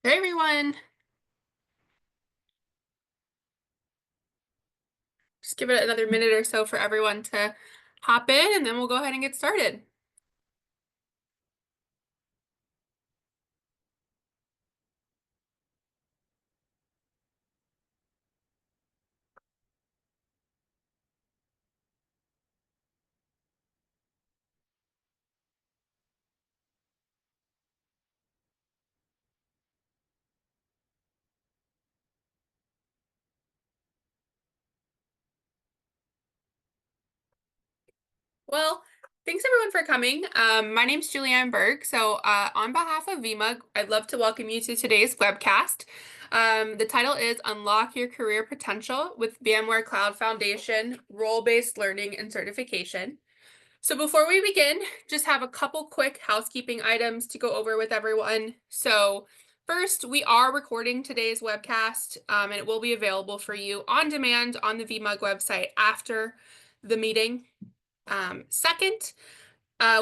Hey everyone, just give it another minute or so for everyone to hop in and then we'll go ahead and get started. Well, thanks everyone for coming. My name's Julianne Berg. On behalf of VMUG, I'd love to welcome you to today's webcast. The title is Unlock Your Career Potential with VMware Cloud Foundation, Role-Based Learning and Certification. So before we begin, just have a couple quick housekeeping items to go over with everyone. So first, we are recording today's webcast, and it will be available for you on demand on the VMUG website after the meeting. Second,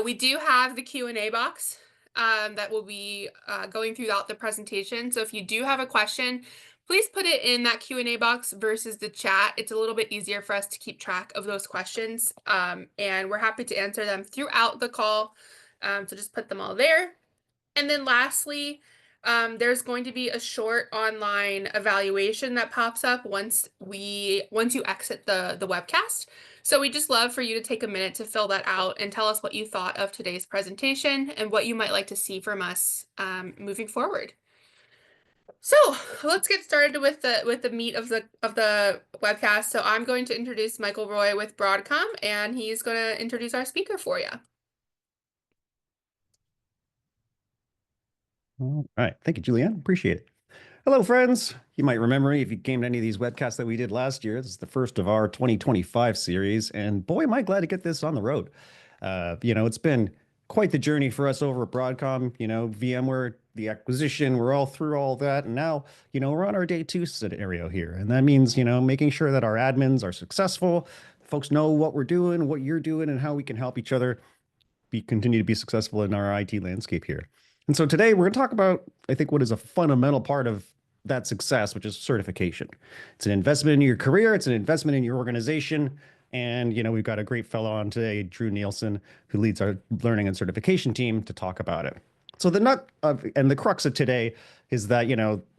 we do have the Q&A box that will be going throughout the presentation. So if you do have a question, please put it in that Q&A box versus the chat. It's a little bit easier for us to keep track of those questions, and we're happy to answer them throughout the call. So just put them all there. And then lastly, there's going to be a short online evaluation that pops up once you exit the webcast. So we just love for you to take a minute to fill that out and tell us what you thought of today's presentation and what you might like to see from us moving forward. So let's get started with the meat of the webcast. So I'm going to introduce Michael Roy with Broadcom, and he's going to introduce our speaker for you. All right. Thank you, Julianne. Appreciate it. Hello, friends. You might remember me if you came to any of these webcasts that we did last year. This is the first of our 2025 series, and boy, am I glad to get this on the road. It's been quite the journey for us over at Broadcom. VMware, the acquisition, we're all through all that, and now, we're on our day two scenario here, and that means, making sure that our admins are successful, folks know what we're doing, what you're doing, and how we can help each other continue to be successful in our IT landscape here. And so today we're going to talk about, I think, what is a fundamental part of that success, which is certification. It's an investment in your career. It's an investment in your organization. And, we've got a great fellow on today, Drew Nielsen, who leads our learning and certification team to talk about it. So the nut of, and the crux of today is that,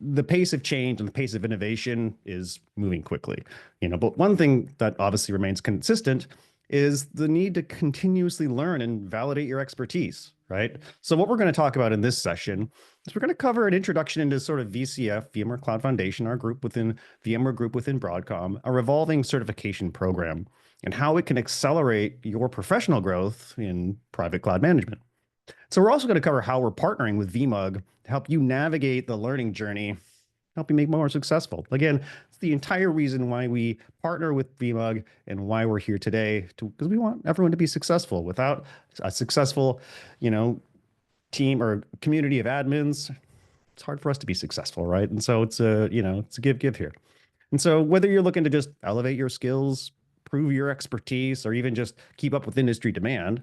the pace of change and the pace of innovation is moving quickly. But one thing that obviously remains consistent is the need to continuously learn and validate your expertise, right? So what we're going to talk about in this session is we're going to cover an introduction into sort of VCF, VMware Cloud Foundation, our group within VMware group within Broadcom, a revolving certification program, and how it can accelerate your professional growth in private cloud management. So we're also going to cover how we're partnering with VMUG to help you navigate the learning journey, help you make more successful. Again, it's the entire reason why we partner with VMUG and why we're here today, because we want everyone to be successful. Without a successful, team or community of admins, it's hard for us to be successful, right? And so it's a give here. And so whether you're looking to just elevate your skills, prove your expertise, or even just keep up with industry demand,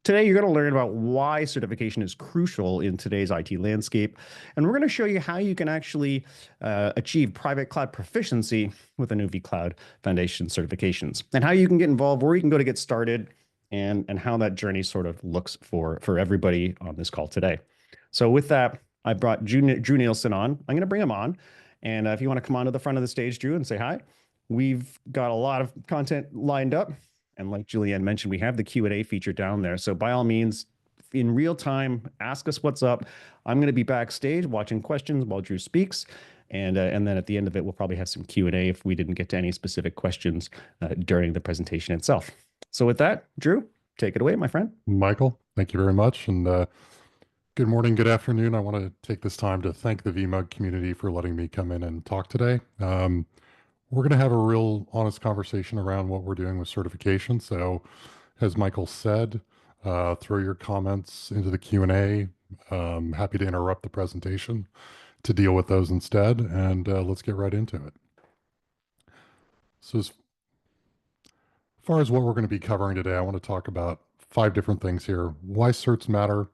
today you're going to learn about why certification is crucial in today's IT landscape. And we're going to show you how you can actually achieve private cloud proficiency with a new vCloud Foundation certifications, and how you can get involved, where you can go to get started, and how that journey sort of looks for everybody on this call today. So with that, I brought Drew Nielsen on. I'm going to bring him on. And if you want to come on to the front of the stage, Drew, and say hi. We've got a lot of content lined up. And like Julianne mentioned, we have the Q&A feature down there. So by all means, in real time, ask us what's up. I'm going to be backstage watching questions while Drew speaks. And then at the end of it, we'll probably have some Q&A if we didn't get to any specific questions during the presentation itself. So with that, Drew, take it away, my friend. Michael, thank you very much. And good morning, good afternoon. I want to take this time to thank the VMUG community for letting me come in and talk today. We're going to have a real honest conversation around what we're doing with certification. So as Michael said, throw your comments into the Q&A. Happy to interrupt the presentation to deal with those instead. And let's get right into it. So as far as what we're going to be covering today, I want to talk about 5 different things here. Why certs matter,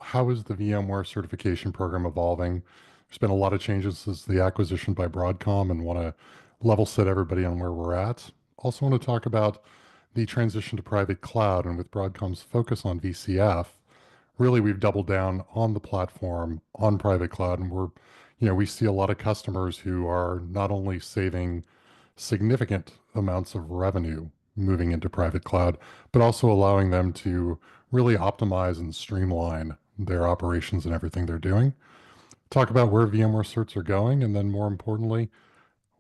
how is the VMware certification program evolving? There's been a lot of changes since the acquisition by Broadcom, and want to level set everybody on where we're at. Also want to talk about the transition to private cloud, and with Broadcom's focus on VCF, really we've doubled down on the platform on private cloud, and we see a lot of customers who are not only saving significant amounts of revenue moving into private cloud, but also allowing them to really optimize and streamline their operations and everything they're doing. Talk about where VMware certs are going, and then more importantly,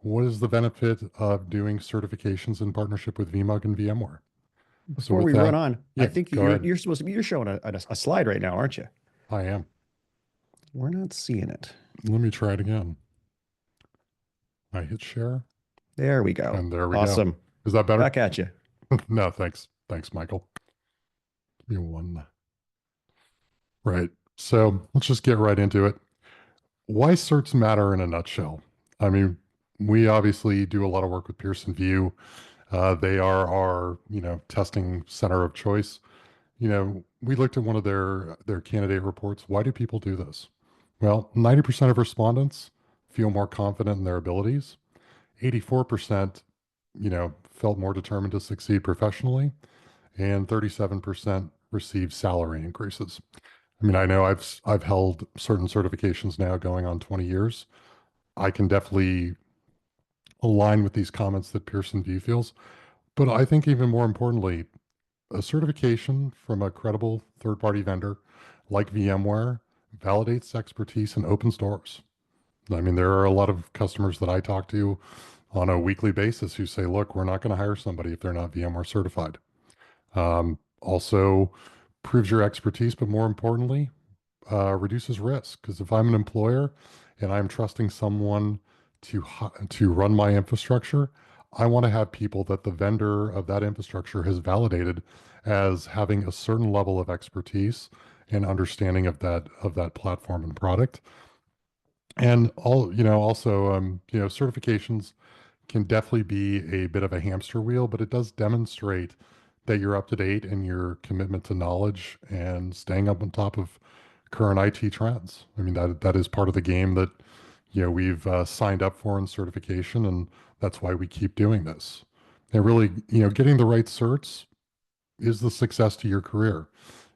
what is the benefit of doing certifications in partnership with VMUG and VMware? So Before with we run that, on, I yeah, think go ahead. you're supposed to be, you're showing a slide right now, aren't you? I am. We're not seeing it. Let me try it again. I hit share, There we go. and there we go. Awesome. Is that better? Back at you. No, thanks. Thanks, Michael. Give me one. Right. So let's just get right into it. Why certs matter in a nutshell. I mean, we obviously do a lot of work with Pearson VUE. They are our, testing center of choice. We looked at one of their candidate reports. Why do people do this? Well, 90% of respondents feel more confident in their abilities. 84%, felt more determined to succeed professionally, and 37% received salary increases. I mean, I know I've held certain certifications now going on 20 years. I can definitely align with these comments that Pearson VUE feels. But I think even more importantly, a certification from a credible third-party vendor like VMware validates expertise and opens doors. I mean, there are a lot of customers that I talk to on a weekly basis who say, look, we're not going to hire somebody if they're not VMware certified. Also proves your expertise, but more importantly, reduces risk. Because if I'm an employer and I'm trusting someone to run my infrastructure, I want to have people that the vendor of that infrastructure has validated as having a certain level of expertise and understanding of that platform and product. And also, certifications can definitely be a bit of a hamster wheel, but it does demonstrate that you're up to date in your commitment to knowledge and staying up on top of current IT trends. I mean, that is part of the game that we've signed up for in certification, and that's why we keep doing this. And really, getting the right certs is the success to your career.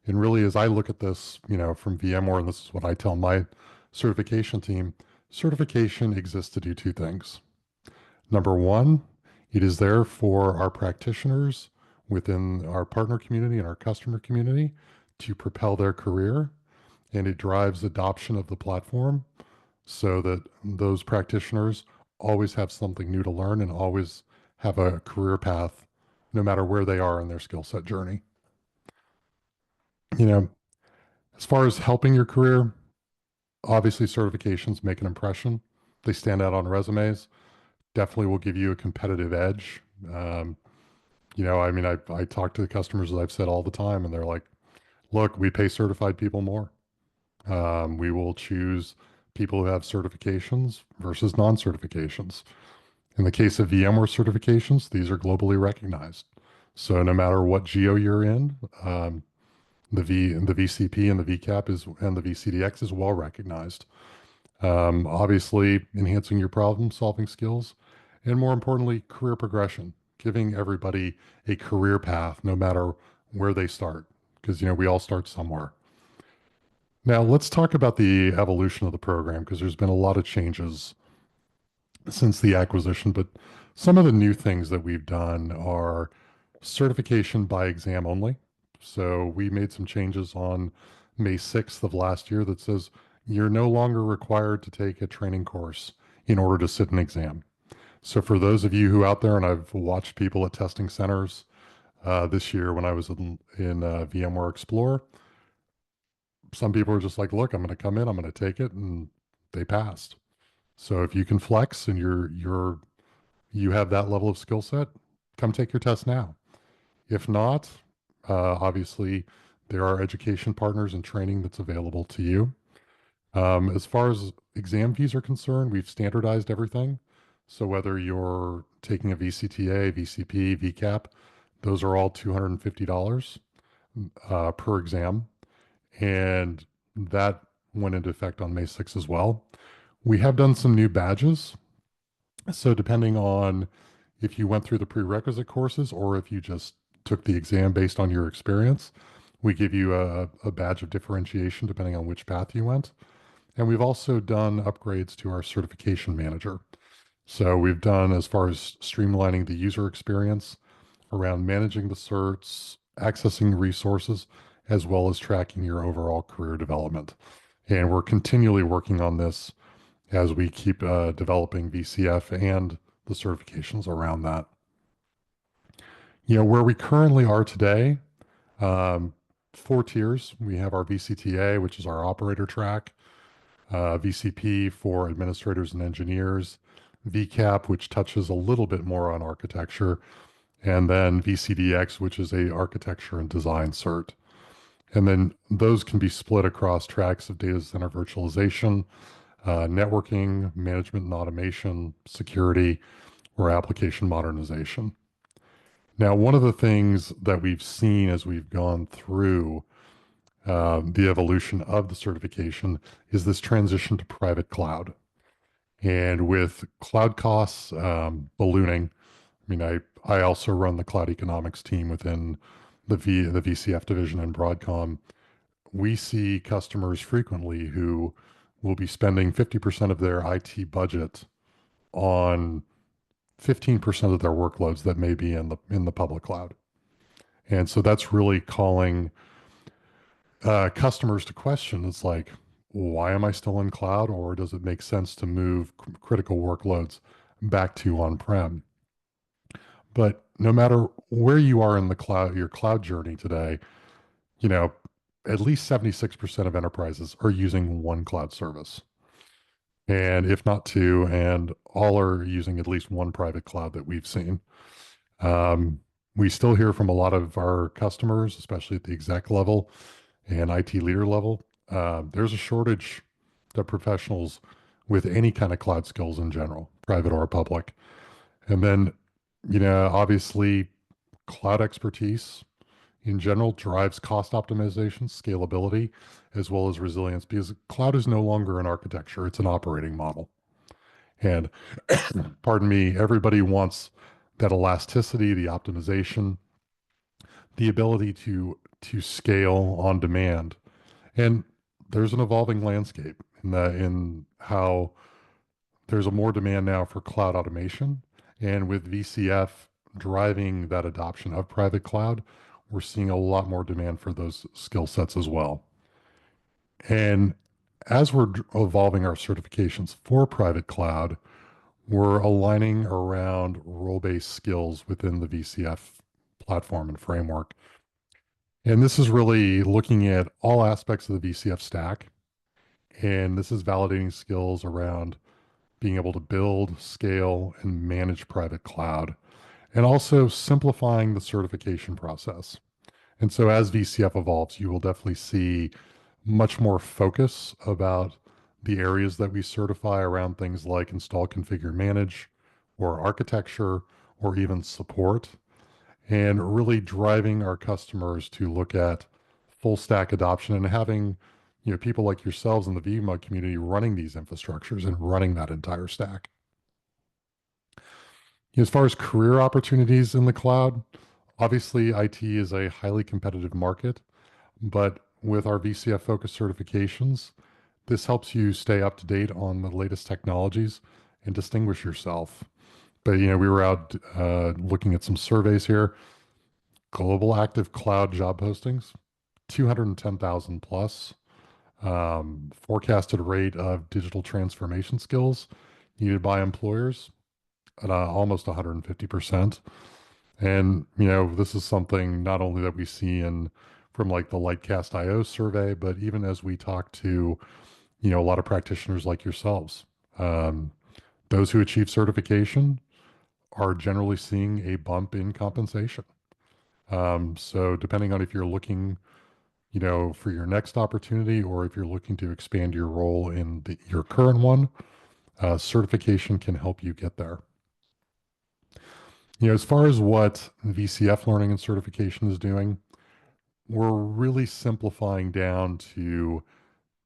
And really, as I look at this, from VMware, and this is what I tell my certification team, certification exists to do two things. Number one, it is there for our practitioners within our partner community and our customer community to propel their career, and it drives adoption of the platform so that those practitioners always have something new to learn and always have a career path no matter where they are in their skill set journey. As far as helping your career, obviously certifications make an impression. They stand out on resumes, definitely will give you a competitive edge. I mean, I talk to the customers, as I've said all the time, and they're like, look, we pay certified people more. We will choose people who have certifications versus non-certifications. In the case of VMware certifications, these are globally recognized. So no matter what geo you're in, the VCP and the VCAP and the VCDX is well recognized. Obviously, enhancing your problem solving skills, and more importantly, career progression, giving everybody a career path no matter where they start, because we all start somewhere. Now, let's talk about the evolution of the program, because there's been a lot of changes since the acquisition, but some of the new things that we've done are certification by exam only. So we made some changes on May 6th of last year that says you're no longer required to take a training course in order to sit an exam. So for those of you who out there, and I've watched people at testing centers this year when I was in VMware Explorer, some people are just like, look, I'm going to come in, I'm going to take it, and they passed. So if you can flex and you have that level of skill set, come take your test now. If not, obviously there are education partners and training that's available to you. As far as exam fees are concerned, we've standardized everything. So whether you're taking a VCTA, VCP, VCAP, those are all $250 per exam. And that went into effect on May 6th as well. We have done some new badges. So depending on if you went through the prerequisite courses or if you just took the exam based on your experience, we give you a badge of differentiation depending on which path you went. And we've also done upgrades to our certification manager. So we've done as far as streamlining the user experience around managing the certs, accessing resources, as well as tracking your overall career development. And we're continually working on this as we keep developing VCF and the certifications around that. Where we currently are today, um, 4 tiers. We have our VCTA, which is our operator track, VCP for administrators and engineers, VCAP, which touches a little bit more on architecture, and then VCDX, which is a architecture and design cert. And then those can be split across tracks of data center virtualization, networking, management and automation, security, or application modernization. Now, one of the things that we've seen as we've gone through the evolution of the certification is this transition to private cloud. And with cloud costs ballooning, I also run the cloud economics team within the VCF division in Broadcom. We see customers frequently who will be spending 50% of their IT budget on 15% of their workloads that may be in the public cloud. And so that's really calling customers to question. It's like, why am I still in cloud, or does it make sense to move critical workloads back to on-prem? But no matter where you are in the cloud, your cloud journey today, you know, at least 76% of enterprises are using one cloud service. And if not two, and all are using at least one private cloud that we've seen. We still hear from a lot of our customers, especially at the exec level and IT leader level. There's a shortage of professionals with any kind of cloud skills in general, private or public. And then, obviously, cloud expertise in general drives cost optimization, scalability, as well as resilience, because cloud is no longer an architecture, it's an operating model. And pardon me, everybody wants that elasticity, the optimization, the ability to scale on demand. And there's an evolving landscape in how there's a more demand now for cloud automation. And with VCF driving that adoption of private cloud, we're seeing a lot more demand for those skill sets as well. And as we're evolving our certifications for private cloud, we're aligning around role-based skills within the VCF platform and framework. And this is really looking at all aspects of the VCF stack. And this is validating skills around being able to build, scale, and manage private cloud, and also simplifying the certification process. And so as VCF evolves, you will definitely see much more focus about the areas that we certify around things like install, configure, manage, or architecture, or even support, and really driving our customers to look at full stack adoption and having people like yourselves in the VMUG community running these infrastructures and running that entire stack. As far as career opportunities in the cloud, obviously IT is a highly competitive market, but with our VCF focused certifications, this helps you stay up to date on the latest technologies and distinguish yourself. But we were out looking at some surveys here. Global active cloud job postings, 210,000 plus. Forecasted rate of digital transformation skills needed by employers at almost 150%. And, this is something not only that we see from like the Lightcast IO survey, but even as we talk to, a lot of practitioners like yourselves, those who achieve certification are generally seeing a bump in compensation. So depending on if you're looking, for your next opportunity or if you're looking to expand your role in your current one, certification can help you get there. As far as what VCF learning and certification is doing, we're really simplifying down to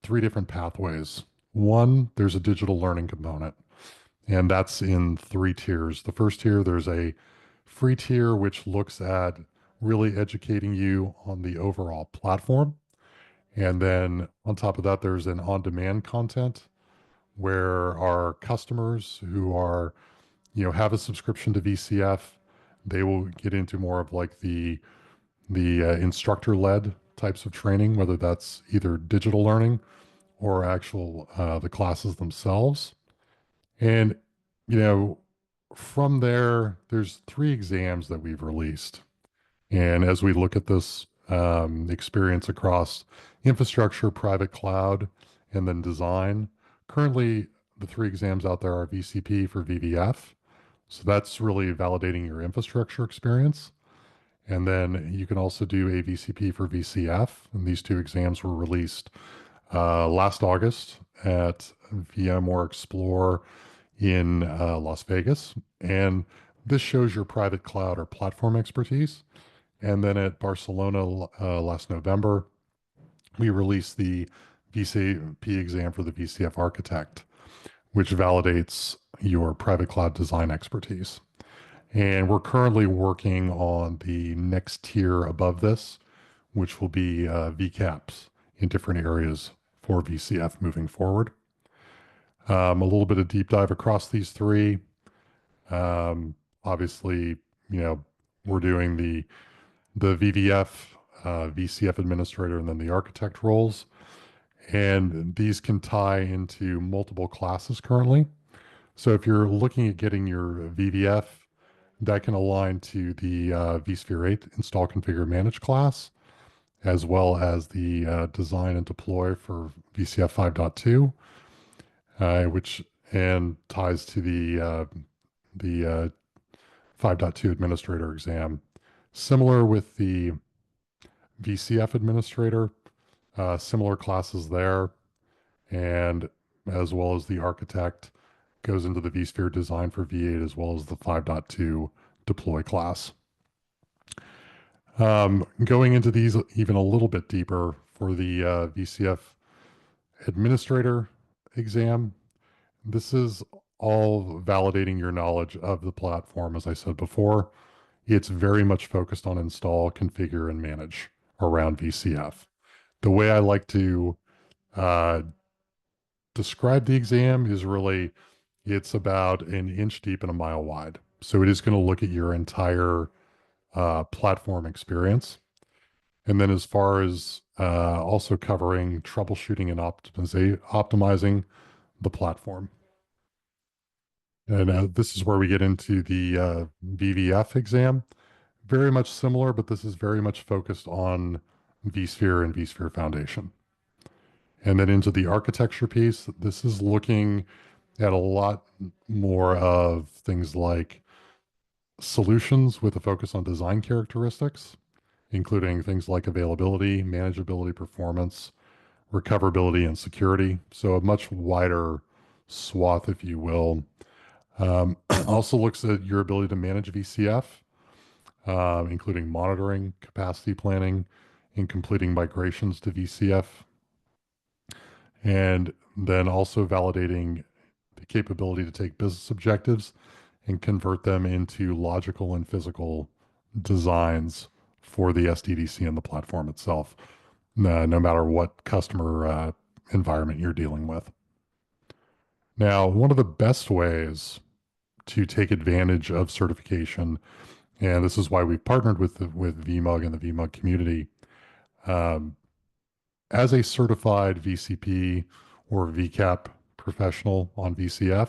three different pathways. One, there's a digital learning component, and that's in three tiers. The first tier, there's a free tier, which looks at really educating you on the overall platform. And then on top of that, there's an on-demand content where our customers who are, have a subscription to VCF, they will get into more of like the instructor-led types of training, whether that's either digital learning or actual the classes themselves. And you know, from there, there's three exams that we've released. And as we look at this experience across infrastructure, private cloud, and then design, currently the three exams out there are VCP for VVF. So that's really validating your infrastructure experience. And then you can also do a VCP for VCF. And these two exams were released last August at VMware Explore in Las Vegas. And this shows your private cloud or platform expertise. And then at Barcelona last November, we released the VCP exam for the VCF architect, which validates your private cloud design expertise. And we're currently working on the next tier above this, which will be VCAPs in different areas for VCF moving forward. A little bit of deep dive across these three. Obviously, we're doing the VVF, VCF administrator, and then the architect roles. And these can tie into multiple classes currently. So if you're looking at getting your VVF, that can align to the vSphere 8 install, configure, manage class, as well as the design and deploy for VCF 5.2, which and ties to the 5.2 administrator exam. Similar with the VCF administrator, similar classes there, and as well as the architect goes into the vSphere design for V8 as well as the 5.2 deploy class. Going into these even a little bit deeper for the VCF administrator exam, this is all validating your knowledge of the platform. As I said before, it's very much focused on install, configure, and manage around VCF. The way I like to describe the exam is really it's about an inch deep and a mile wide. So it is going to look at your entire platform experience. And then as far as also covering troubleshooting and optimizing the platform. And this is where we get into the VVF exam. Very much similar, but this is very much focused on vSphere and vSphere Foundation. And then into the architecture piece, this is looking at a lot more of things like solutions with a focus on design characteristics, including things like availability, manageability, performance, recoverability, and security. So a much wider swath, if you will. Also looks at your ability to manage VCF, including monitoring, capacity planning, and completing migrations to VCF. And then also validating the capability to take business objectives and convert them into logical and physical designs for the SDDC and the platform itself, no matter what customer environment you're dealing with. Now, one of the best ways to take advantage of certification, and this is why we've partnered with VMUG and the VMUG community, as a certified VCP or VCAP professional on VCF,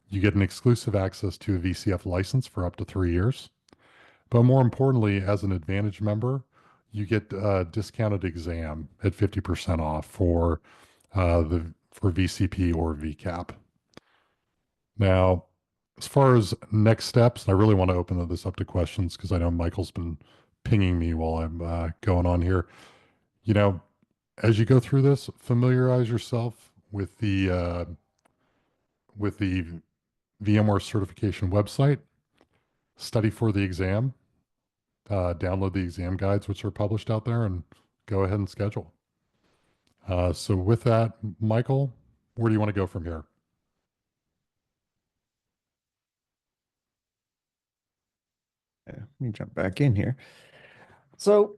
you get an exclusive access to a VCF license for up to 3 years. But more importantly, as an Advantage member, you get a discounted exam at 50% off for VCP or VCAP. Now, as far as next steps, I really want to open this up to questions because I know Michael's been pinging me while I'm going on here. As you go through this, familiarize yourself with the VMware certification website, study for the exam, download the exam guides which are published out there, and go ahead and schedule. So with that, Michael, where do you want to go from here? Let me jump back in here. So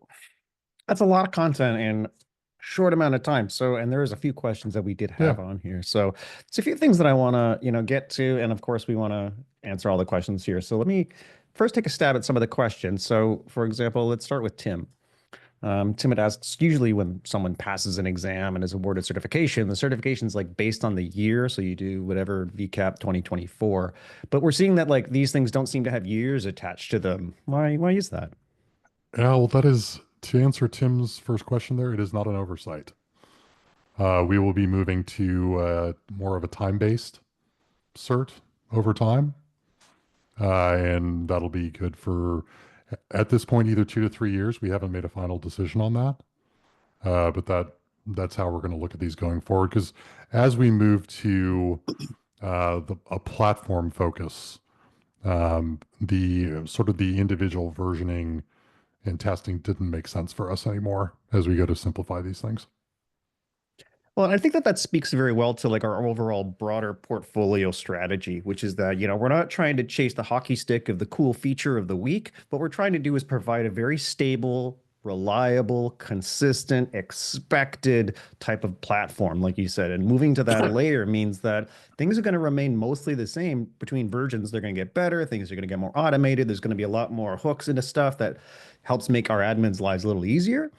that's a lot of content in a short amount of time. So, and there's a few questions that we did Yeah. have on here. So it's a few things that I want to, get to. And of course, we want to answer all the questions here. So let me first take a stab at some of the questions. So for example, let's start with Tim. Tim had asks, usually when someone passes an exam and is awarded certification, the certification is like based on the year. So you do whatever VCAP 2024. But we're seeing that like these things don't seem to have years attached to them. Why is that? Yeah, well, that is to answer Tim's first question there, it is not an oversight. We will be moving to more of a time-based cert over time. And that'll be good for, at this point, either 2 to 3 years. We haven't made a final decision on that. But that's how we're going to look at these going forward. Because as we move to a platform focus, the sort of the individual versioning and testing didn't make sense for us anymore as we go to simplify these things. Well, I think that that speaks very well to like our overall broader portfolio strategy, which is that, we're not trying to chase the hockey stick of the cool feature of the week. What we're trying to do is provide a very stable, reliable, consistent, expected type of platform, like you said. And moving to that layer means that things are going to remain mostly the same between versions. They're going to get better. Things are going to get more automated. There's going to be a lot more hooks into stuff that helps make our admins' lives a little easier.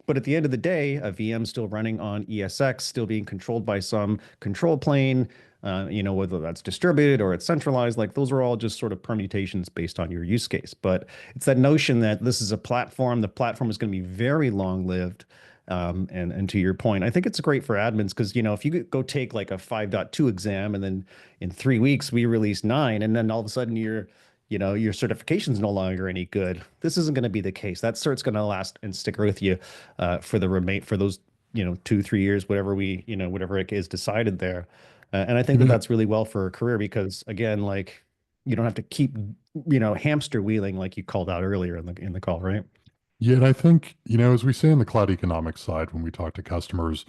But at the end of the day, a VM still running on ESX, still being controlled by some control plane, whether that's distributed or it's centralized, like those are all just sort of permutations based on your use case. But it's that notion that this is a platform, the platform is going to be very long lived. And to your point, I think it's great for admins because, if you go take like a 5.2 exam and then in 3 weeks we release 9, and then all of a sudden your certification's no longer any good. This isn't going to be the case. That cert's going to last and stick with you for those 2 3 years, whatever it is decided there. And I think that Yeah, that's really well for a career because again, like you don't have to keep hamster wheeling like you called out earlier in the call, right? yeah, and I think, as we say on the cloud economics side, when we talk to customers,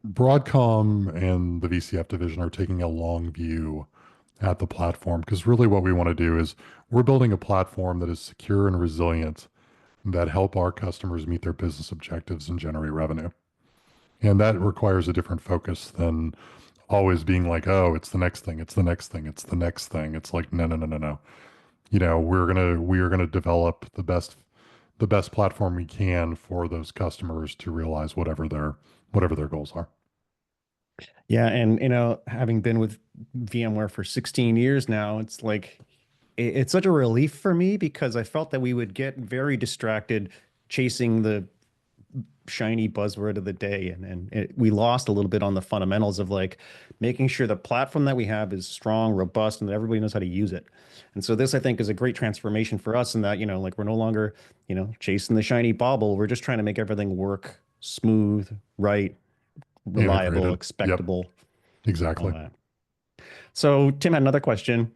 Broadcom and the VCF division are taking a long view at the platform because really what we want to do is we're building a platform that is secure and resilient that help our customers meet their business objectives and generate revenue. And that requires a different focus than always being like, oh, it's the next thing, it's the next thing, it's the next thing. It's like, no, no, no, no, no. We are gonna develop the best platform we can for those customers to realize whatever their goals are. Yeah, and having been with VMware for 16 years now, it's like it's such a relief for me because I felt that we would get very distracted chasing the shiny buzzword of the day, and we lost a little bit on the fundamentals of like making sure the platform that we have is strong, robust, and that everybody knows how to use it. And so this, I think, is a great transformation for us in that, like we're no longer, chasing the shiny bauble. We're just trying to make everything work smooth, right, reliable, Integrated. Yep, expectable, all exactly. that. So Tim had another question.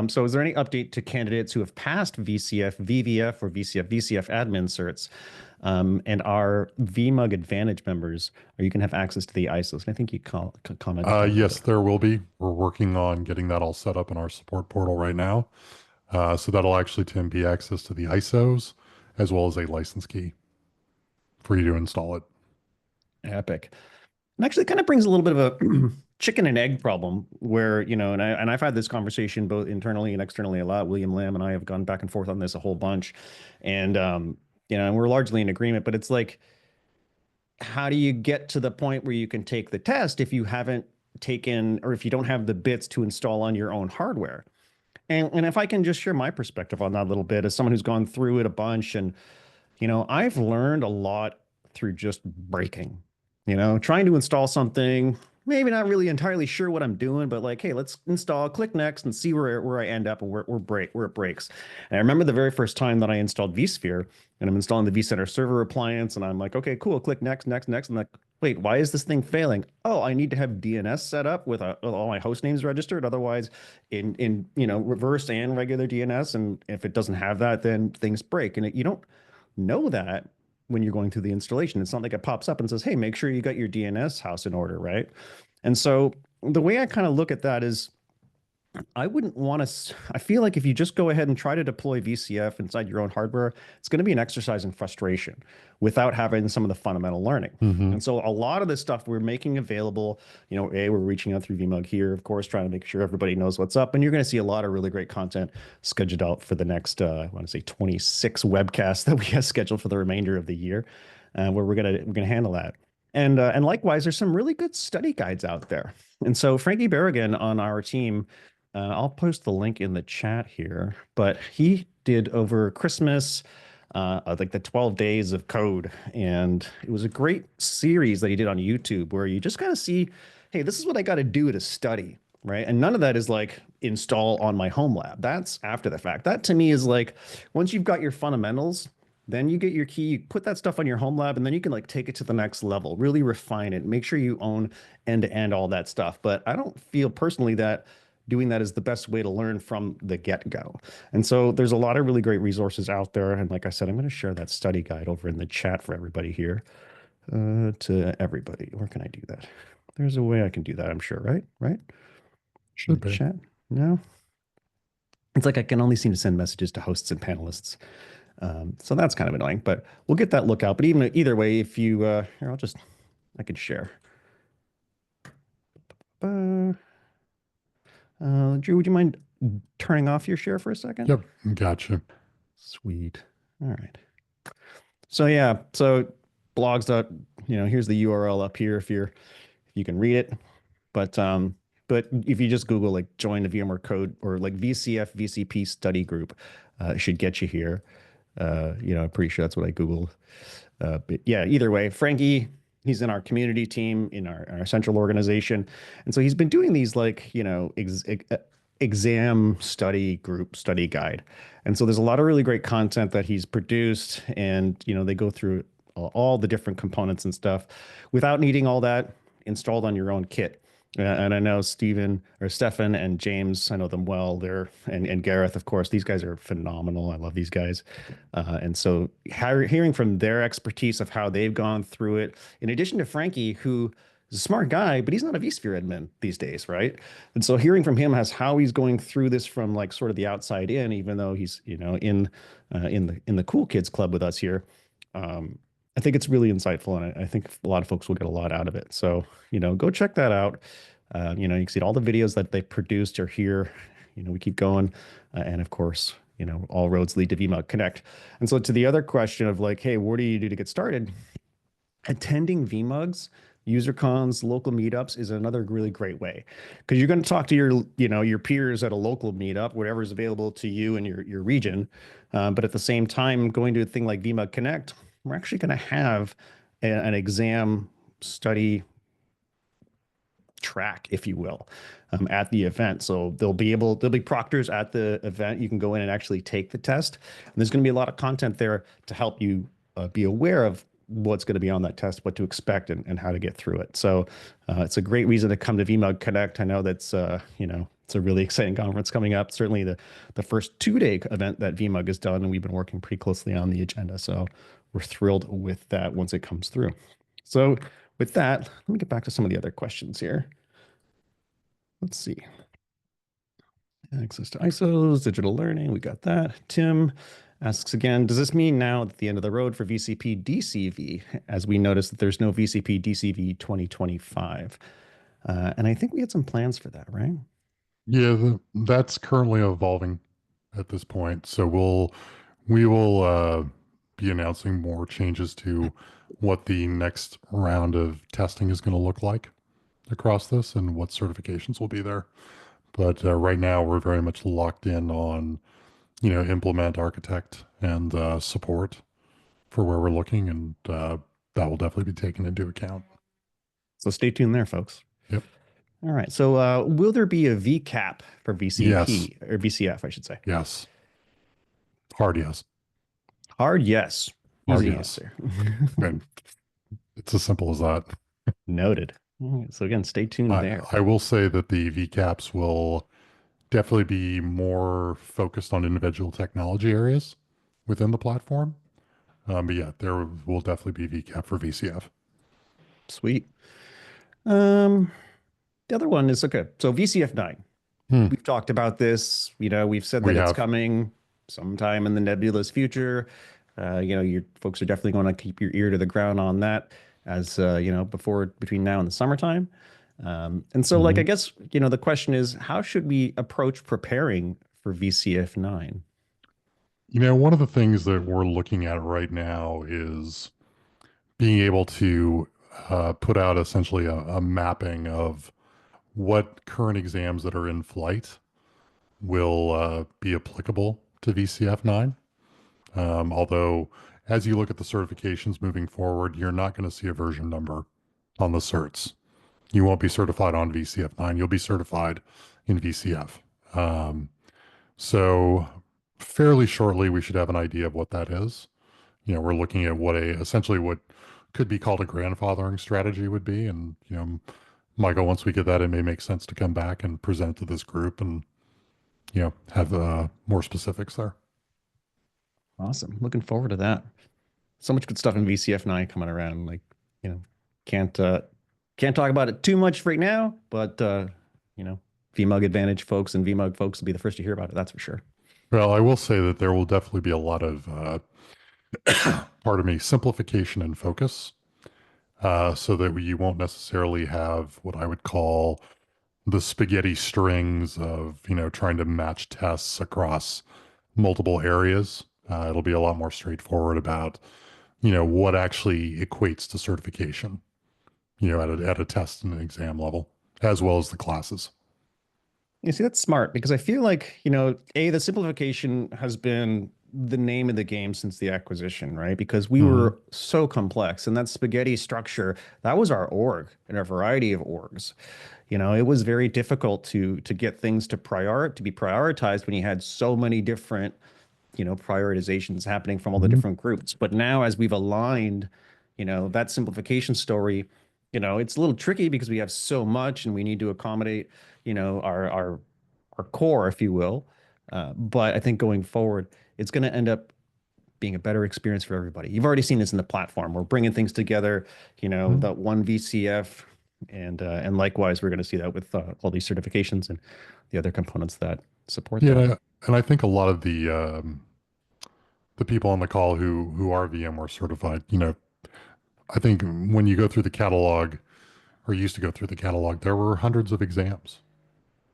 So is there any update to candidates who have passed VCF, VVF, or VCF admin certs, and are VMUG Advantage members, or you can have access to the ISOs? And I think you commented on that. Yes, there will be. We're working on getting that all set up in our support portal right now. So that'll actually, Tim, be access to the ISOs as well as a license key for you to install it. Epic. And actually, it kind of brings a little bit of a chicken and egg problem where, and I've had this conversation both internally and externally a lot. William Lamb and I have gone back and forth on this a whole bunch. And, and we're largely in agreement, but it's like, how do you get to the point where you can take the test if you haven't taken or if you don't have the bits to install on your own hardware? And if I can just share my perspective on that a little bit as someone who's gone through it a bunch and I've learned a lot through just breaking, trying to install something, maybe not really entirely sure what I'm doing, but like, hey, let's install, click next and see where I end up and where it breaks. And I remember the very first time that I installed vSphere and I'm installing the vCenter server appliance and I'm like, okay, cool, click next, next, next. And like, wait, why is this thing failing? Oh, I need to have DNS set up with all my host names registered. Otherwise in reverse and regular DNS. And if it doesn't have that, then things break. And you don't know that when you're going through the installation. It's not like it pops up and says, hey, make sure you got your DNS house in order, right? And so the way I kind of look at that is I wouldn't want to. I feel like if you just go ahead and try to deploy VCF inside your own hardware, it's going to be an exercise in frustration without having some of the fundamental learning. Hmm. And so a lot of this stuff we're making available, we're reaching out through VMUG here, of course, trying to make sure everybody knows what's up. And you're going to see a lot of really great content scheduled out for the next, I want to say 26 webcasts that we have scheduled for the remainder of the year, where we're gonna handle that. And likewise, there's some really good study guides out there. And so Frankie Berrigan on our team, I'll post the link in the chat here, but he did over Christmas, like the 12 days of code. And it was a great series that he did on YouTube where you just kind of see, hey, this is what I got to do to study, right? And none of that is like install on my home lab. That's after the fact. That to me is like once you've got your fundamentals, then you get your key, you put that stuff on your home lab, and then you can like take it to the next level, really refine it, make sure you own end to end all that stuff. But I don't feel personally that doing that is the best way to learn from the get-go. And so there's a lot of really great resources out there. And like I said, I'm going to share that study guide over in the chat for everybody here, to everybody. Where can I do that? There's a way I can do that, I'm sure, right? Right? Should be. Chat? No? It's like I can only seem to send messages to hosts and panelists. So that's kind of annoying, but we'll get that lookout. But even either way, if you, here, I can share. Drew, would you mind turning off your share for a second? Yep, gotcha. Sweet. All right. So yeah, so blogs dot, here's the URL up here if you can read it. But if you just Google like join the VMware code or like VCF VCP study group, it should get you here. I'm pretty sure that's what I Googled. But yeah, either way, Frankie, he's in our community team in our central organization. And so he's been doing these like, exam study group study guide. And so there's a lot of really great content that he's produced and, they go through all the different components and stuff without needing all that installed on your own kit. And I know Stephen and James, I know them well. And Gareth, of course, these guys are phenomenal. I love these guys. And so hearing from their expertise of how they've gone through it, in addition to Frankie, who is a smart guy, but he's not a vSphere admin these days, right? And so hearing from him as how he's going through this from like sort of the outside in, even though he's, in the cool kids club with us here. I think it's really insightful, and I think a lot of folks will get a lot out of it. So, go check that out. You can see all the videos that they produced are here. We keep going. And of course, all roads lead to VMUG Connect. And so to the other question of like, hey, what do you do to get started? Attending VMUGs, user cons, local meetups is another really great way because you're going to talk to your peers at a local meetup, whatever is available to you in your region. But at the same time, going to a thing like VMUG Connect, we're actually going to have an exam study track, if you will, at the event. So there'll be proctors at the event. You can go in and actually take the test. And there's going to be a lot of content there to help you be aware of what's going to be on that test, what to expect, and how to get through it. So it's a great reason to come to VMUG Connect. I know that's it's a really exciting conference coming up. Certainly the first 2-day event that VMUG has done, and we've been working pretty closely on the agenda. So we're thrilled with that once it comes through. So with that, let me get back to some of the other questions here. Let's see. Access to ISOs, digital learning, we got that. Tim asks again, does this mean now at the end of the road for VCP DCV, as we noticed that there's no VCP DCV 2025? And I think we had some plans for that, right? Yeah, that's currently evolving at this point. So we will be announcing more changes to what the next round of testing is going to look like across this and what certifications will be there. But right now, we're very much locked in on, implement, architect, and support for where we're looking, and that will definitely be taken into account. So stay tuned there, folks. Yep. All right. So will there be a VCAP for VCP or VCF, I should say? Yes. Hard yes. Hard yes. Hard Easy yes. answer. And it's as simple as that. Noted. All right, so again, stay tuned there. I will say that the VCAPs will definitely be more focused on individual technology areas within the platform. But yeah, there will definitely be VCAP for VCF. Sweet. Um, the other one is okay. So VCF 9. Hmm. We've talked about this. We've said We that it's have. coming sometime in the nebulous future. Your folks are definitely going to keep your ear to the ground on that as before between now and the summertime. And so, like, I Mhm. guess, the question is, how should we approach preparing for VCF 9? One of the things that we're looking at right now is being able to put out essentially a mapping of what current exams that are in flight will be applicable to VCF 9. Although, as you look at the certifications moving forward, you're not going to see a version number on the certs. You won't be certified on VCF 9. You'll be certified in VCF. Um, so, fairly shortly, we should have an idea of what that is. We're looking at essentially what could be called a grandfathering strategy would be. And, Michael, once we get that, it may make sense to come back and present to this group and, have more specifics there. Awesome. Looking forward to that. So much good stuff in VCF 9 coming around. Like, you know, can't uh can't talk about it too much right now, but you know, VMUG Advantage folks and VMUG folks will be the first to hear about it, that's for sure. Well, I will say that there will definitely be a lot of, pardon me, simplification and focus, so that you won't necessarily have what I would call the spaghetti strings of, trying to match tests across multiple areas. It'll be a lot more straightforward about, what actually equates to certification, at a test and an exam level, as well as the classes. You see, that's smart because I feel like, the simplification has been the name of the game since the acquisition, right? Because we Hmm. were so complex and that spaghetti structure, that was our org and a variety of orgs. It was very difficult to get things to be prioritized when you had so many different, prioritizations happening from all the Hmm. different groups. But now as we've aligned, that simplification story, it's a little tricky because we have so much and we need to accommodate, our core, if you will. But I think going forward, it's going to end up being a better experience for everybody. You've already seen this in the platform. We're bringing things together, that one VCF, and likewise, we're going to see that with all these certifications and the other components that support that. Yeah, and I think a lot of the people on the call who are VMware certified, I think when you go through the catalog or used to go through the catalog, there were hundreds of exams.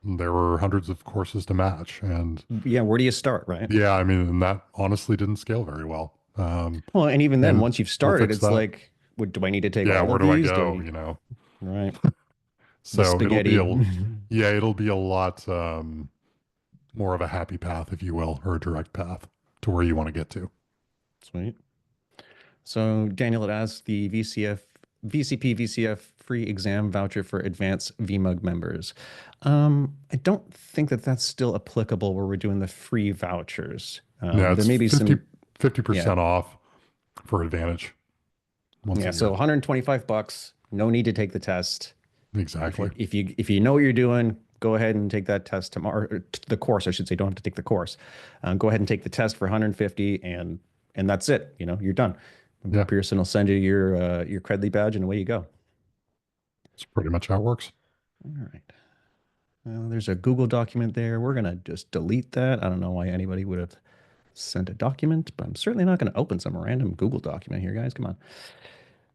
There were hundreds of courses to match. And Yeah, where do you start, right? yeah, I mean, and that honestly didn't scale very well. Well, and even then, And once you've we'll started, fix it's that. like, do I need to take Yeah, all where of do I these? Do I go? need, right? The So spaghetti. yeah, it'll be a lot more of a happy path, if you will, or a direct path to where you want to get to. Sweet. So Daniel had asked the VCP VCF free exam voucher for advanced VMUG members. I don't think that that's still applicable where we're doing the free vouchers. Yeah, There it's may be some, fifty yeah, percent off for Advantage once yeah. a So year. $125. No need to take the test. Exactly. If you know what you're doing, go ahead and take that test tomorrow. Or the course, I should say. Don't have to take the course. Go ahead and take the test for 150, and that's it. You're done. Yeah, Pearson will send you your Credly badge, and away you go. it's pretty much how it works. All right. Well, there's a Google document there. We're gonna just delete that. I don't know why anybody would have sent a document, but I'm certainly not going to open some random Google document here, guys. Come on.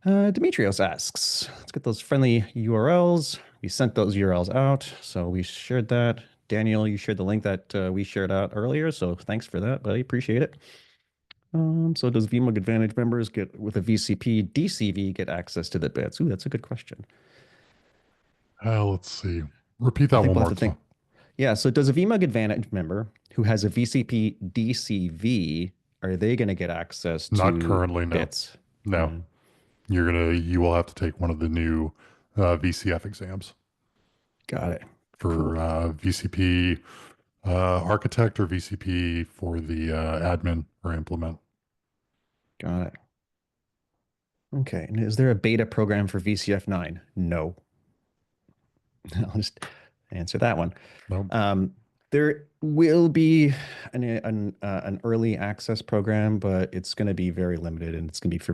Demetrios asks, let's get those friendly URLs. We sent those URLs out, so we shared that. Daniel, you shared the link that we shared out earlier, so thanks for that, buddy. Appreciate it. So does VMUG Advantage members get with a VCP DCV get access to the bits? Ooh, that's a good question. Let's see. Repeat I that think one we'll have more to time. think. Yeah, so does a VMUG Advantage member who has a VCP DCV, are they going to get access Not to currently, no. bits? No. Yeah, You will have to take one of the new VCF exams got it. for Cool. VCP architect or VCP for the admin or implement. Got it. Okay. And is there a beta program for VCF 9? No. I'll just answer that one. No. Um, There will be an early access program, but it's going to be very limited and it's going to be for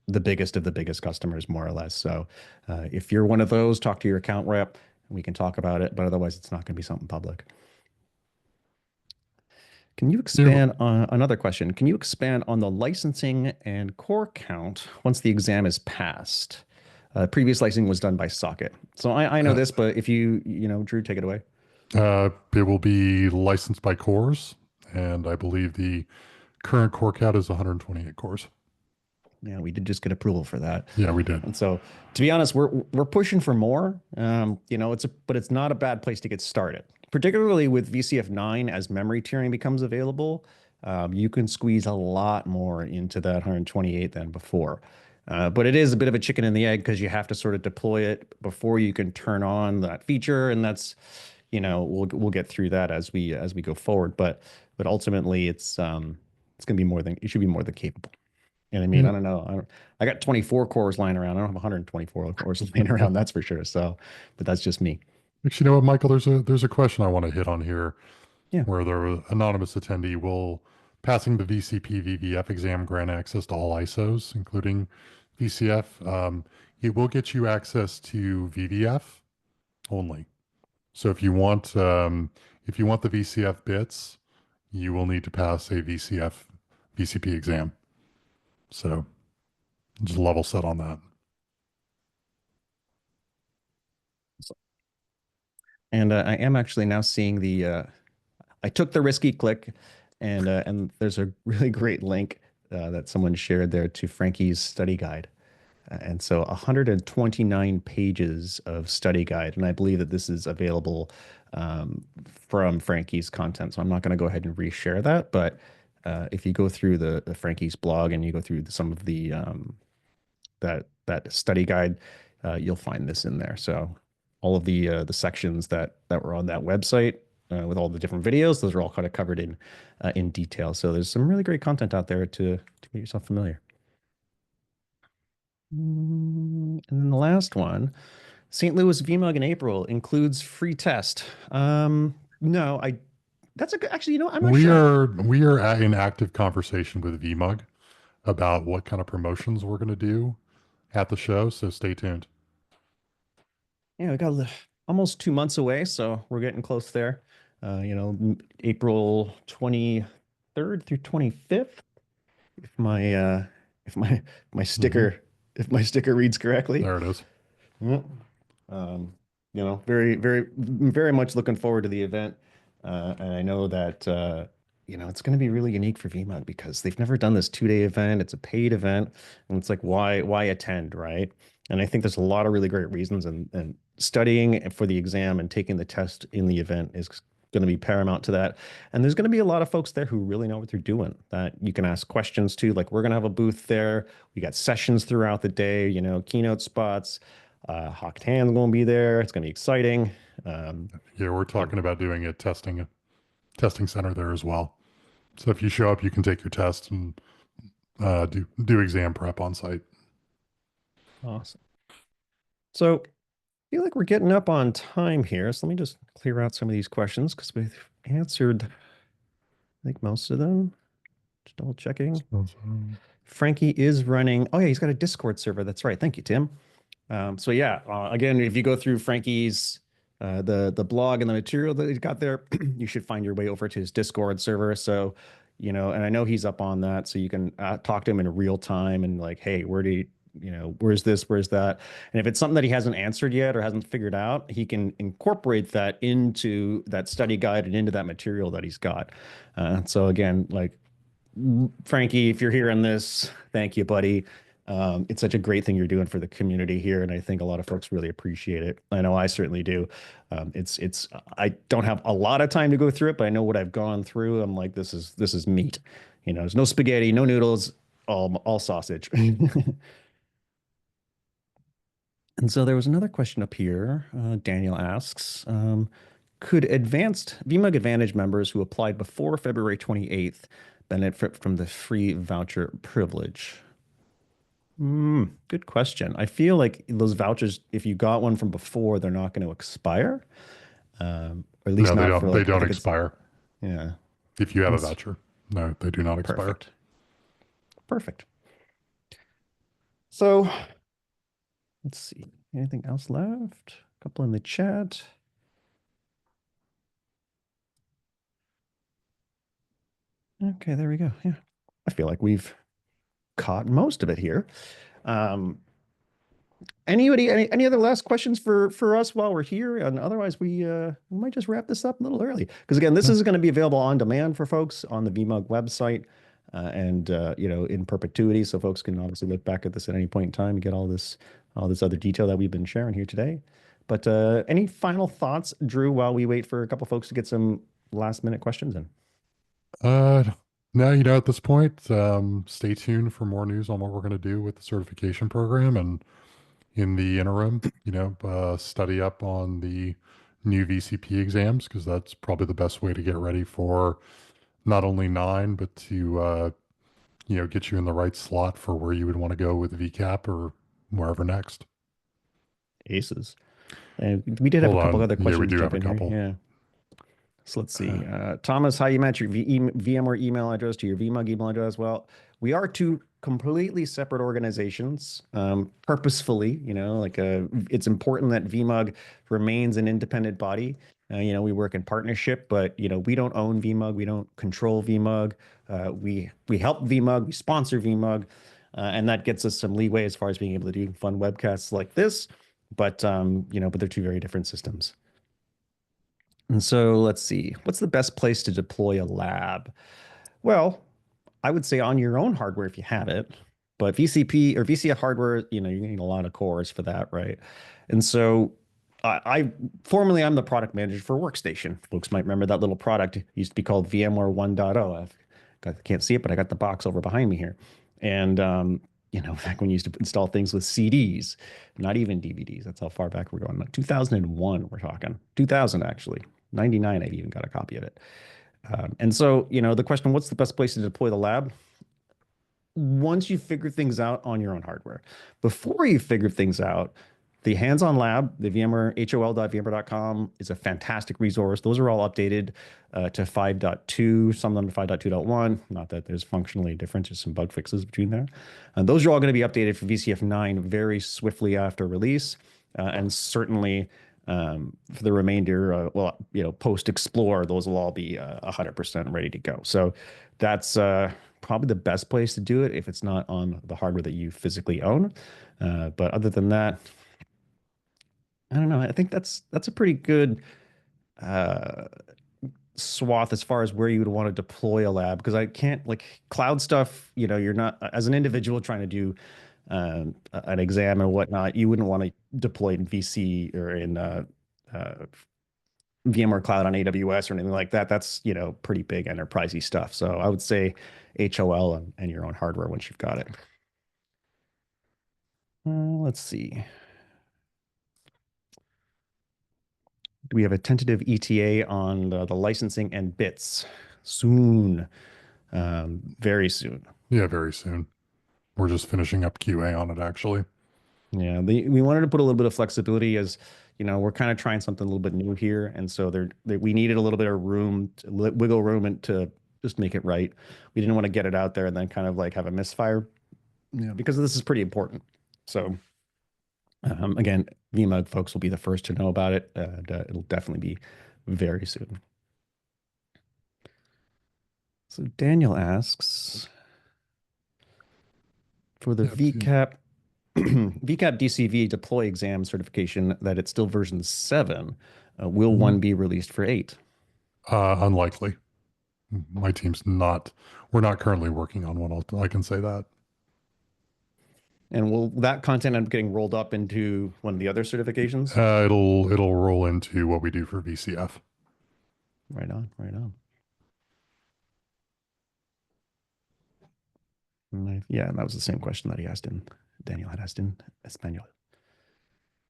the biggest of the biggest customers, more or less. So if you're one of those, talk to your account rep. We can talk about it, but otherwise, it's not going to be something public. Can you Yeah, expand on another question? Can you expand on the licensing and core count once the exam is passed? Previous licensing was done by socket. So I know uh, this, but if Drew, take it away. it will be licensed by cores, and I believe the current core count is 128 cores. Yeah, we did just get approval for that. Yeah, we did. And so, to be honest, we're pushing for more. But it's not a bad place to get started, particularly with VCF 9 as memory tiering becomes available. You can squeeze a lot more into that 128 than before. But it is a bit of a chicken and the egg because you have to sort of deploy it before you can turn on that feature, and that's, we'll get through that as we go forward. But ultimately, it's going to be more than it should be more than capable. And I mean, Yeah. I don't know. I got 24 cores lying around. I don't have 124 cores lying around, that's for sure. So, but that's just me. Actually, you know what, Michael? There's a question I want to hit on here Yeah. where the anonymous attendee will passing the VCP VVF exam grant access to all ISOs, including VCF. It will get you access to VVF only. So if you want the VCF bits, you will need to pass a VCF VCP exam. So just level set on that. And I am actually now seeing I took the risky click, and there's a really great link that someone shared there to Frankie's study guide. And so 129 pages of study guide. And I believe that this is available from Frankie's content. So I'm not going to go ahead and reshare that. But if you go through the Frankie's blog and you go through some of that study guide, you'll find this in there. So all of the sections that were on that website with all the different videos, those are all kind of covered in detail. So there's some really great content out there to get yourself familiar. And then the last one, St. Louis VMUG in April includes free test. No, that's a good, actually, I'm not sure. We are in active conversation with VMUG about what kind of promotions we're going to do at the show. So stay tuned. Yeah, we got almost 2 months away, so we're getting close there. April 23rd through 25th, if my if my Hmm. sticker if my sticker reads correctly. There it is. Yep. Um, very, very, very much looking forward to the event. And I know that it's going to be really unique for VMUG because they've never done this 2-day event. It's a paid event, and it's like why attend, right? And I think there's a lot of really great reasons, and studying for the exam and taking the test in the event is going to be paramount to that. And there's going to be a lot of folks there who really know what they're doing that you can ask questions to. Like we're going to have a booth there. We got sessions throughout the day, keynote spots. Hawk Tan's going to be there. It's going to be exciting. Um, Yeah, we're and talking about doing a testing center there as well. So if you show up, you can take your test and do exam prep on site. awesome. So I feel like we're getting up on time here. So let me just clear out some of these questions because we've answered, I think, most of them. Just double checking. Frankie is running. Oh yeah, he's got a Discord server. That's right. Thank you, Tim. So yeah, again, if you go through Frankie's the blog and the material that he's got there, you should find your way over to his Discord server. So, and I know he's up on that, so you can talk to him in real time and like, hey, where's this, where's that? And if it's something that he hasn't answered yet or hasn't figured out, he can incorporate that into that study guide and into that material that he's got. So again, like Frankie, if you're hearing this, thank you, buddy. It's such a great thing you're doing for the community here, and I think a lot of folks really appreciate it. I know I certainly do. I don't have a lot of time to go through it, but I know what I've gone through. I'm like, this is meat. There's no spaghetti, no noodles, all sausage. And so there was another question up here. Daniel asks, could advanced VMUG Advantage members who applied before February 28th benefit from the free voucher privilege? Good question. I feel like those vouchers, if you got one from before, they're not going to expire. Or at least No, they not for don't. They like, I don't think it's, expire yeah. if you have a It's voucher. No, they do not expire. perfect. Perfect. So let's see. Anything else left? A couple in the chat. Okay, there we go. Yeah. I feel like we've caught most of it here. Um, any other last questions for us while we're here? And otherwise, we might just wrap this up a little early because again, this Yeah. is going to be available on demand for folks on the VMUG website and you know in perpetuity, so folks can obviously look back at this at any point in time and get all this other detail that we've been sharing here today. But any final thoughts, Drew, while we wait for a couple folks to get some last minute questions in? Uh, Now, at this point, stay tuned for more news on what we're going to do with the certification program. And in the interim, study up on the new VCP exams because that's probably the best way to get ready for not only nine, but to, get you in the right slot for where you would want to go with VCAP or wherever next. Aces. And we did have a Hold couple on. other Yeah, we questions do have jump a in here. couple. Yeah. So let's Uh, see. Thomas, how you match your VMware email address to your VMUG email address? Well, we are two completely separate organizations, purposefully, it's important that VMUG remains an independent body. We work in partnership, but we don't own VMUG, we don't control VMUG. We help VMUG, we sponsor VMUG, and that gets us some leeway as far as being able to do fun webcasts like this. But they're two very different systems. And so let's see, what's the best place to deploy a lab? Well, I would say on your own hardware if you have it, but VCP or VCF hardware, you need a lot of cores for that, right? And so I formerly I'm the product manager for Workstation. Folks might remember that little product. It used to be called VMware 1.0. I can't see it, but I got the box over behind me here. And back when you used to install things with CDs, not even DVDs. That's how far back we're going. Like 2001, we're talking. 2000 actually. 99, I even got a copy of it. And so, the question, what's the best place to deploy the lab? Once you figure things out on your own hardware. Before you figure things out, the hands-on lab, the VMware hol.vmware.com is a fantastic resource. Those are all updated to 5.2, some of them to 5.2.1. Not that there's functionally a difference, just some bug fixes between there. And those are all going to be updated for VCF 9 very swiftly after release. And certainly for the remainder, post Explore, those will all be 100% ready to go. So that's probably the best place to do it if it's not on the hardware that you physically own. But other than that, I don't know. I think that's a pretty good uh, swath as far as where you would want to deploy a lab because I can't like cloud stuff. You're not as an individual trying to do an exam or whatnot. You wouldn't want to deploy in VC or in VMware Cloud on AWS or anything like that. That's pretty big enterprisey stuff. So I would say HOL and your own hardware once you've got it. Let's see. Do we have a tentative ETA on the licensing and bits? Soon, very soon. yeah, very soon. We're just finishing up QA on it, actually. Yeah, we wanted to put a little bit of flexibility as we're kind of trying something a little bit new here, and so we needed a little bit of room, wiggle room, and to just make it right. We didn't want to get it out there and then kind of like have a misfire, because this is pretty important. So again, VMUG folks will be the first to know about it, and it'll definitely be very soon. So Daniel asks for the Yeah, VCAP VCAP DCV deploy exam certification that it's still version 7. Will one be released for 8? unlikely. My team's not. We're not currently working on one. I can say that. And will that content end up getting rolled up into one of the other certifications? It'll roll into what we do for VCF. Right on, right on. Yeah, and that was the same question that Daniel had asked in Espanol.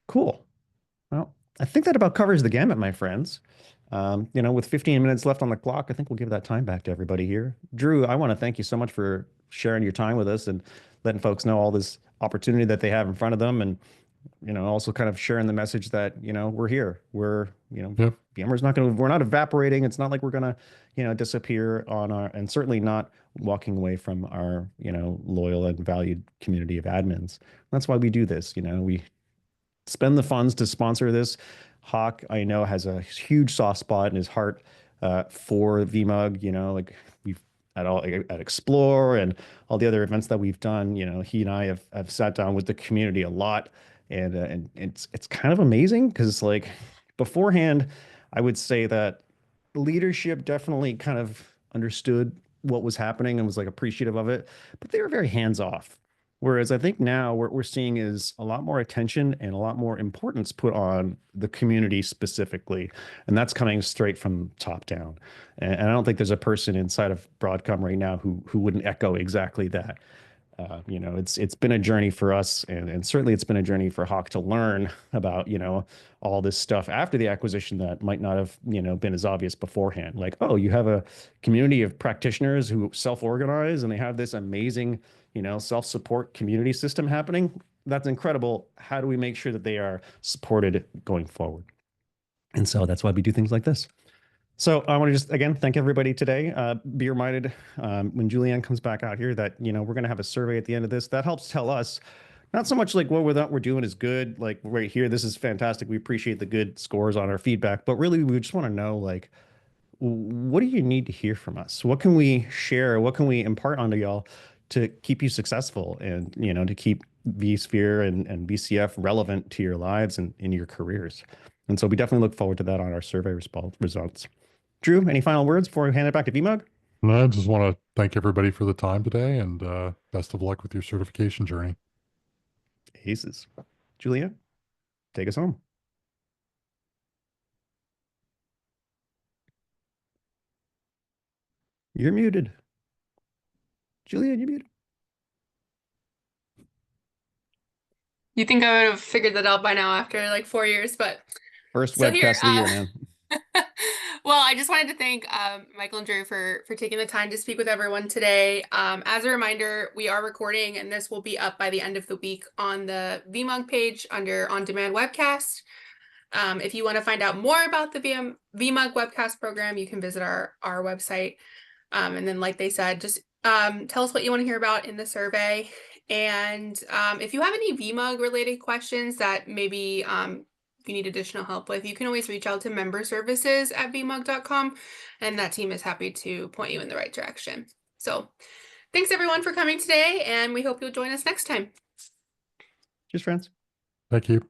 Cool. Well, I think that about covers the gamut, my friends. With 15 minutes left on the clock, I think we'll give that time back to everybody here. Drew, I want to thank you so much for sharing your time with us and letting folks know all this opportunity that they have in front of them, and also kind of sharing the message that we're here. Yep. VMware's not going to, we're not evaporating. It's not like we're going to, disappear on our, and certainly not walking away from our, loyal and valued community of admins. That's why we do this. We spend the funds to sponsor this. Hawk, I know, has a huge soft spot in his heart for VMUG. Like we've at Explore and all the other events that we've done. He and I have sat down with the community a lot, and it's kind of amazing because like beforehand, I would say that leadership definitely kind of understood what was happening and was like appreciative of it, but they were very hands off. Whereas I think now what we're seeing is a lot more attention and a lot more importance put on the community specifically. And that's coming straight from top down. And I don't think there's a person inside of Broadcom right now who wouldn't echo exactly that. It's been a journey for us, and certainly it's been a journey for Hawk to learn about, all this stuff after the acquisition that might not have, been as obvious beforehand. Like, oh, you have a community of practitioners who self-organize and they have this amazing, self-support community system happening. That's incredible. How do we make sure that they are supported going forward? And so that's why we do things like this. So I want to just, again, thank everybody today. Be reminded when Julianne comes back out here that, we're going to have a survey at the end of this. That helps tell us not so much like what we're doing is good. Like right here, this is fantastic. We appreciate the good scores on our feedback. But really, we just want to know, like, what do you need to hear from us? What can we share? What can we impart onto y'all to keep you successful and, to keep vSphere and VCF relevant to your lives and in your careers? And so we definitely look forward to that on our survey results. Drew, any final words before we hand it back to VMUG? No, I just want to thank everybody for the time today, and best of luck with your certification journey. Aces. Julia, take us home. You're muted. Julia, you're muted. You think I would have figured that out by now after like 4 years, but First so here, webcast of the year, man. well, I just wanted to thank Michael and Drew for taking the time to speak with everyone today. As a reminder, we are recording, and this will be up by the end of the week on the VMUG page under On Demand Webcast. If you want to find out more about the VMUG webcast program, you can visit our website. And then, like they said, just tell us what you want to hear about in the survey. And if you have any VMUG related questions that maybe if you need additional help with, you can always reach out to member services at vmug.com, and that team is happy to point you in the right direction. So thanks everyone for coming today, and we hope you'll join us next time. Cheers, friends. Thank you.